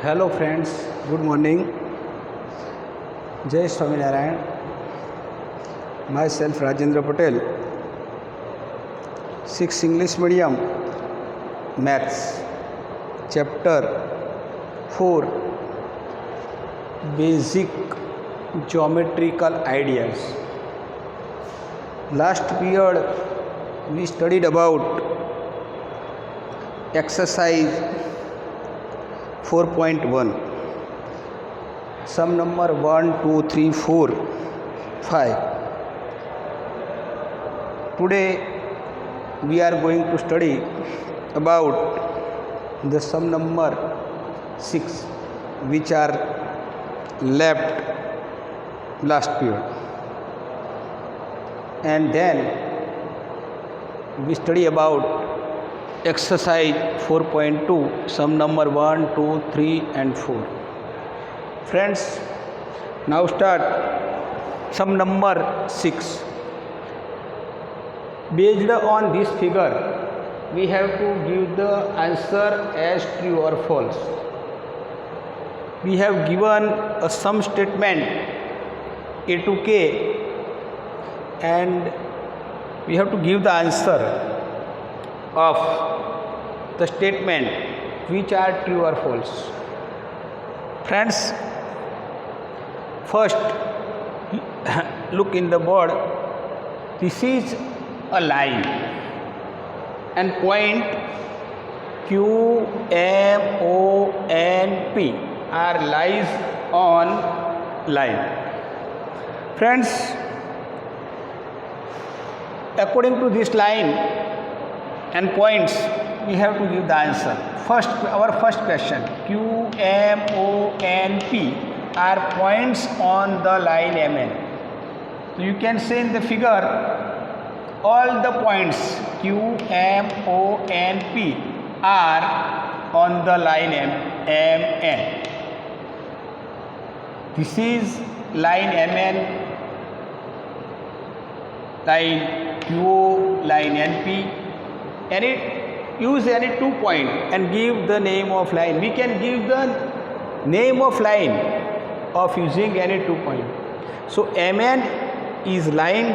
Hello friends, good morning. जय Swaminarayan. Myself Rajendra Patel, 6 English medium maths, chapter 4, basic geometrical ideas. Last period we studied about exercise 4.1, sum number 1, 2, 3, 4, 5. Today we are going to study about the sum number 6, which are left last period, and then we study about exercise 4.2, sum number 1, 2, 3 and 4. Friends, now start sum number 6. Based on this figure, we have to give the answer as true or false. We have given a sum statement A to K, and we have to give the answer of the statement which are true or false. Friends, first look in the board. This is a line and point Q, M, O, N, P are lies on line. Friends, according to this line and points, we have to give the answer. First, our first question: Q, M, O, N, P are points on the line MN. So you can say in the figure, all the points Q, M, O, N, P are on the line MN. This is line MN, line Q, line NP. Use any 2 point and give the name of line. We can give the name of line of using any 2 point. So MN is line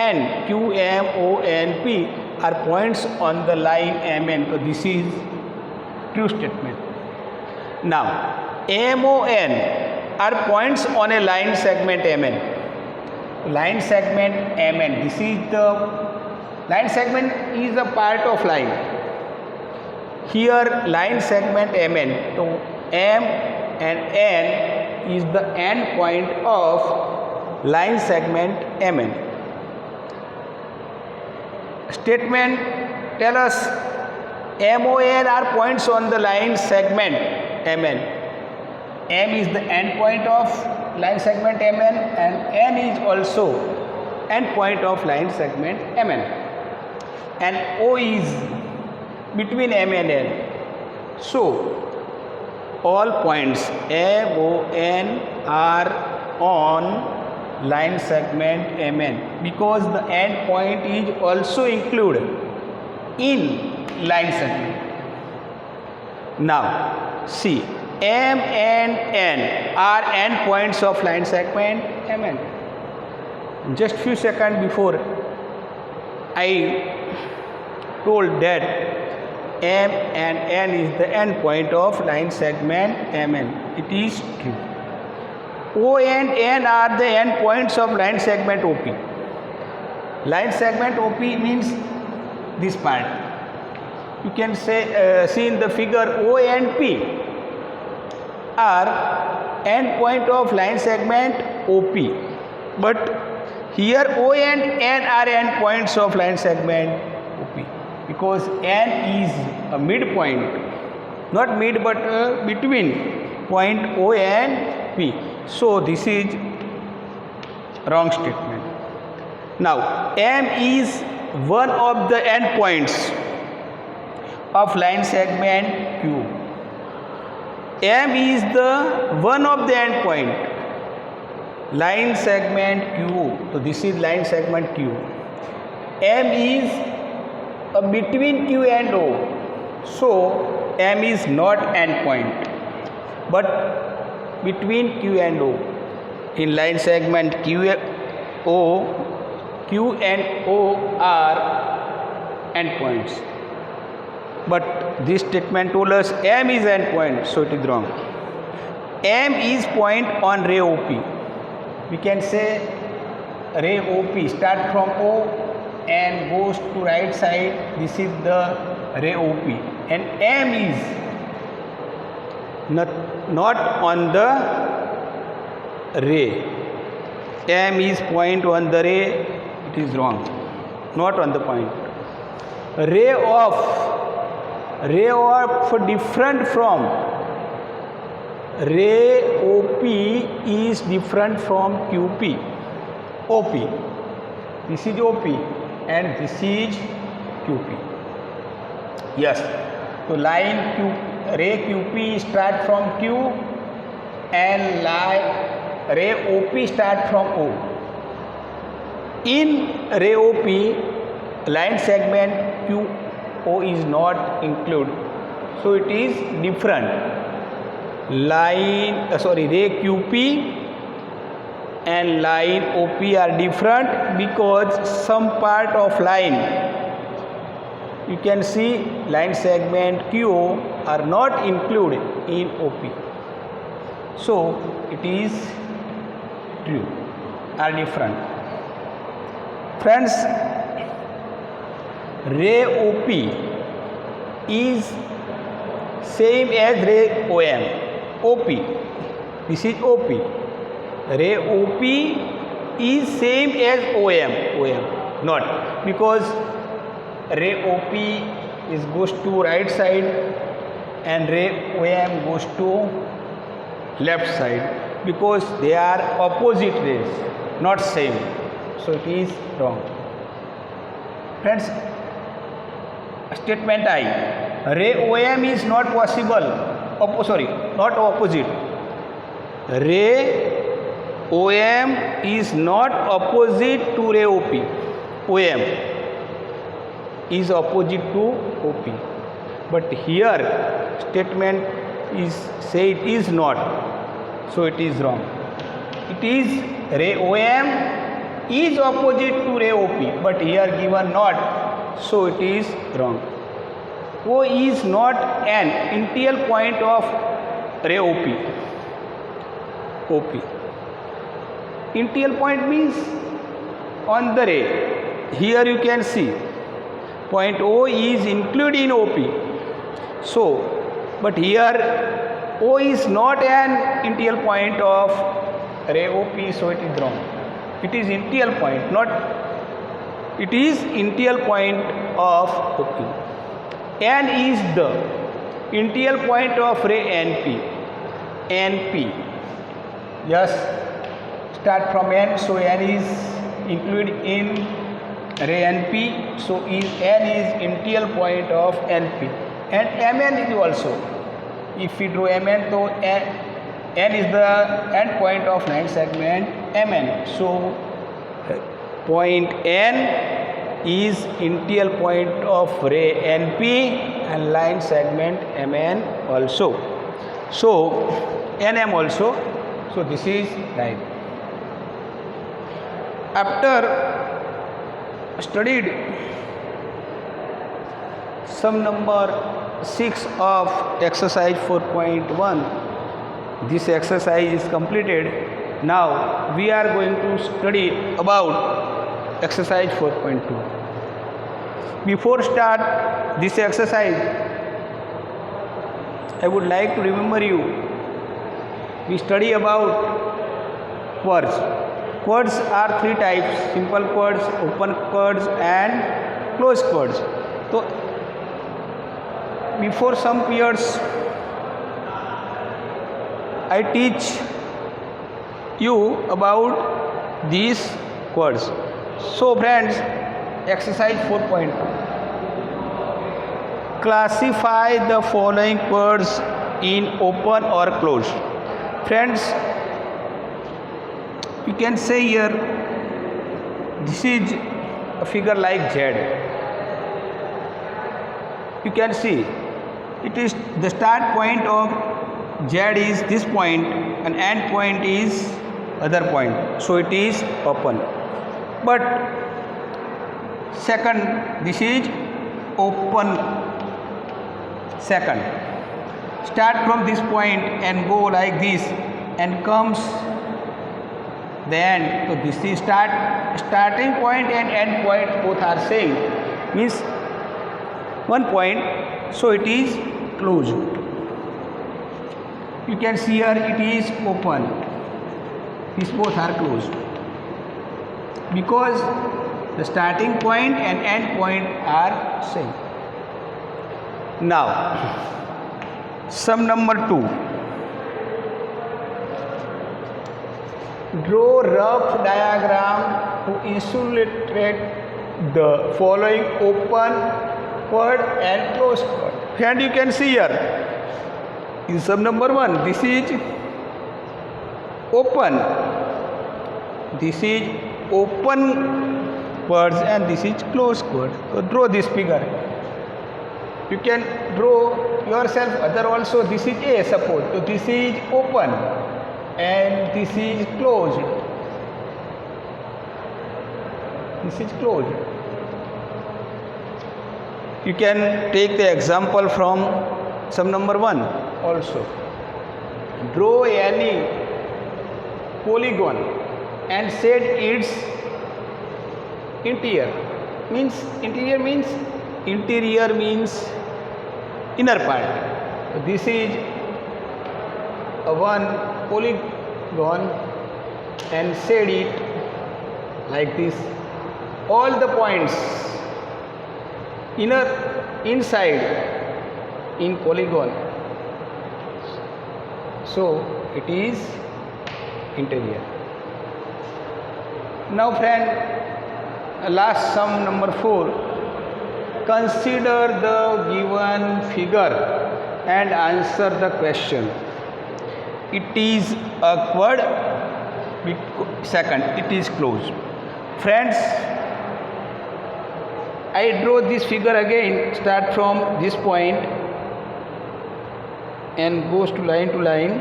and Q, M, O, N, P are points on the line MN. So this is true statement. Now M, O, N are points on a line segment MN. Line segment MN. This is the line segment is a part of line. Here line segment MN. So M and N is the end point of line segment MN. Statement tell us MON are points on the line segment MN. M is the end point of line segment MN and N is also end point of line segment MN. And O is between M and N. So all points M, O, N are on line segment MN because the end point is also included in line segment. Now see, M and N are end points of line segment MN. Just few seconds before I told that M and N is the end point of line segment MN. It is true. O and N are the end points of line segment OP. Line segment OP means this part. You can say see in the figure O and P are end point of line segment OP, but here O and N are end points of line segment OP because N is a midpoint, not mid but between point O and P. So this is wrong statement. Now M is one of the end points of line segment Q. M is the one of the end point line segment Q. So this is line segment Q. M is between Q and O. So M is not end point. but between Q and O. In line segment Q and O are endpoints. But this statement told us M is endpoint, so it is wrong. M is point on ray OP. We can say ray OP start from O and goes to right side. This is the ray OP, and M is not on the ray. M is point on the ray. It is wrong. Not on the point. Ray of different from ray OP is different from QP. OP. This is OP and this is QP. Yes. So line ray QP start from Q and ray OP start from O. In ray OP, line segment QO is not included, so it is different. Ray QP and line OP are different because some part of line, you can see line segment QO are not included in OP, so it is true, are different. Friends, ray OP is same as ray OM. OP, this is OP. Ray OP is same as OM. Not, because ray OP is goes to right side and ray OM goes to left side, because they are opposite rays, not same, so it is wrong. Friends, statement I, ray OM is not possible, not opposite. Ray OM is not opposite to ray OP. OM is opposite to OP, but here statement is say it is not, so it is wrong. It is ray OM is opposite to ray OP, but here given not, so it is wrong. O is not an initial point of ray OP. Initial point means on the ray. Here you can see point O is included in OP. So, but here O is not an initial point of ray OP, so it is wrong. It is initial point, not. It is initial point of OP. N is the initial point of ray NP. Yes, start from N, so N is included in ray NP, so N is initial point of NP. And Mn is also, if we draw Mn, so N is the end point of line segment Mn, so point N is initial point of ray NP and line segment Mn also, so Nm also, so this is right. After studied sum number 6 of exercise 4.1, this exercise is completed. Now we are going to study about exercise 4.2. Before start this exercise, I would like to remember you, we study about chords. Chords are three types: simple chords, open chords and closed chords. So before some periods I teach you about these chords. So friends, exercise 4.2. Classify the following chords in open or closed. Friends, you can say here, this is a figure like Z. You can see it is the start point of Z is this point and end point is other point, so it is open. But second, this is open. Second, start from this point and go like this and comes the end. So this is starting point and end point, both are same, means one point, so it is closed. You can see here it is open. These both are closed because the starting point and end point are same. Now, sum number 2. Draw rough diagram to illustrate the following open chord and closed chord. And you can see here, in sum number 1, this is open. This is open chords and this is closed chord. So draw this figure. You can draw yourself other also. This is A, suppose. So this is open and this is closed. This is closed. You can take the example from sum number 1 also. Draw any polygon and set its interior. Interior means inner part. So this is one polygon and set it like this. All the points inside in polygon, so it is interior. Now friend, last sum number 4. Consider the given figure and answer the question. It is a chord. Second, it is closed. Friends, I draw this figure again. Start from this point and goes to line,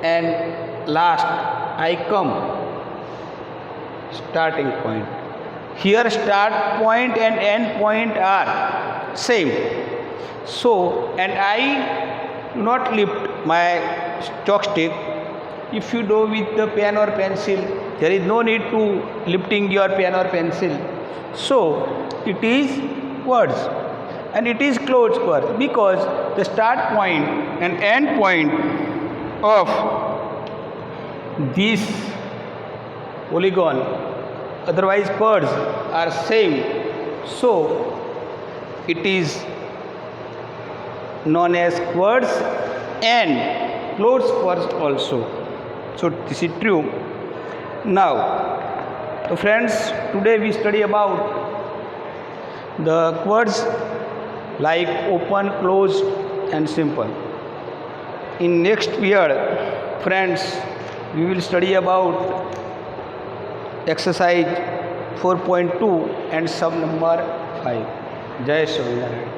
and last I come starting point. Here start point and end point are same. So, and I not lift my chalk stick. If you do with the pen or pencil, there is no need to lifting your pen or pencil. So, it is words and it is closed chord because the start point and end point of this polygon, otherwise chords, are same, so it is known as chords and closed chords also. So this is true. Now, so friends, today we study about the chords like open, closed and simple. In next period, friends, we will study about exercise 4.2 and sum number 5. Jai Swaminarayan.